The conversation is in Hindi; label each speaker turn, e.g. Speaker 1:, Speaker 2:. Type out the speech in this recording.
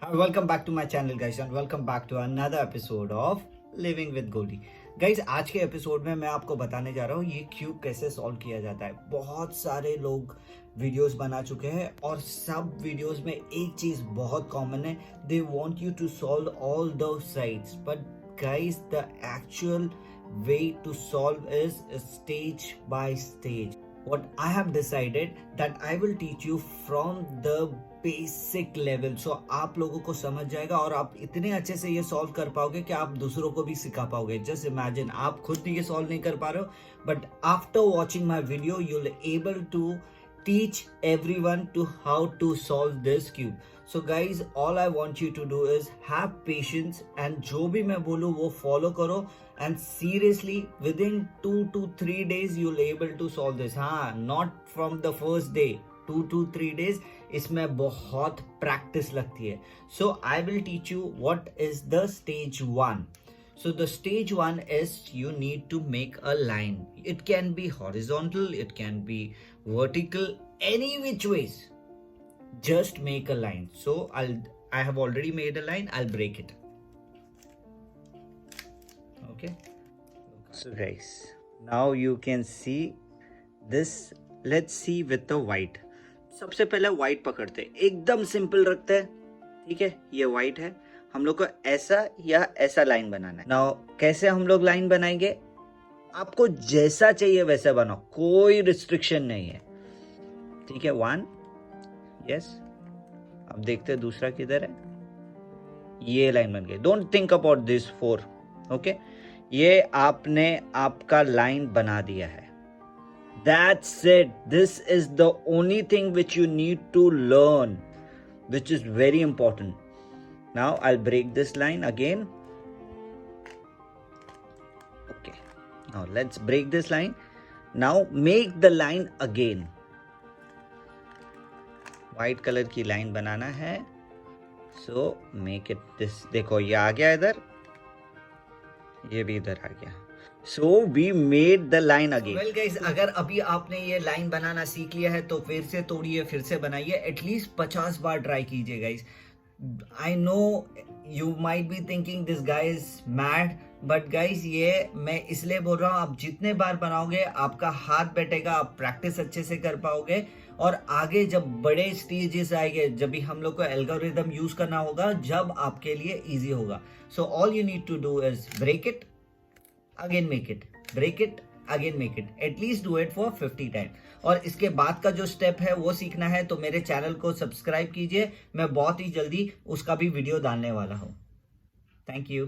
Speaker 1: Hi, welcome back to my channel guys and welcome back to another episode of Living with Goldie. Guys आज के एपिसोड में मैं आपको बताने जा रहा हूँ ये क्यूब कैसे सॉल्व किया जाता है। बहुत सारे लोग वीडियोस बना चुके हैं और सब वीडियोस में एक चीज बहुत कॉमन है, they want you to solve all the sides, but guys the actual way to solve is stage by stage. What I have decided that I will teach you from the basic level, so आप लोगों को समझ जाएगा और आप इतने अच्छे से ये सॉल्व कर पाओगे कि आप दूसरों को भी सिखा पाओगे। जस्ट इमेजिन आप खुद ये सॉल्व नहीं कर पा रहे हो, but after watching my video you will able to teach everyone to how to solve this cube. So guys, all I want you to do is have patience and जो भी मैं बोलूँ वो follow करो and seriously within 2 to 3 days you'll able to solve this. हाँ, not from the first day, 2 to 3 days, इसमें बहुत practice लगती है. So I will teach you what is the stage 1. So the stage 1 is you need to make a line. It can be horizontal, it can be vertical, any which ways. Just make a line. So I have already made a line. I'll break it. Okay. So guys, now you can see this. Let's see with the white. सबसे पहले white पकड़ते हैं, एकदम सिंपल रखते हैं. ठीक है, ये white है. हम लोग को ऐसा या ऐसा लाइन बनाना है. नाउ कैसे हम लोग लाइन बनाएंगे? आपको जैसा चाहिए वैसा बनाओ, कोई रिस्ट्रिक्शन नहीं है. ठीक है, 1, यस. अब देखते हैं दूसरा किधर है. ये लाइन बन गई. Don't think about this 4. Okay, ये आपने आपका लाइन बना दिया है. That's it. This is the only thing which you need to learn, which is very important. Now I'll break this line again. Okay, now let's break this line. Now make the line again. White color की line बनाना है. So make it this. देखो ये आ गया इधर, ये भी इधर आ गया. So we made the line again. Well guys, अगर अभी आपने ये लाइन बनाना सीख लिया है तो फिर से तोड़िए, फिर से बनाइए. एटलीस्ट 50 बार ट्राई कीजिए guys. I know you might be thinking this guy is mad, but guys ये मैं इसलिए बोल रहा हूँ, आप जितने बार बनाओगे आपका हाथ बैठेगा, आप प्रैक्टिस अच्छे से कर पाओगे और आगे जब बड़े स्टेजेस आएंगे, जब भी हम लोग को एल्गोरिदम यूज करना होगा, जब आपके लिए इजी होगा. So all you need to do is break it, again make it, break it, again make it. At least do it for 50 time. और इसके बाद का जो स्टेप है वो सीखना है तो मेरे चैनल को सब्सक्राइब कीजिए. मैं बहुत ही जल्दी उसका भी वीडियो डालने वाला हूँ. Thank you.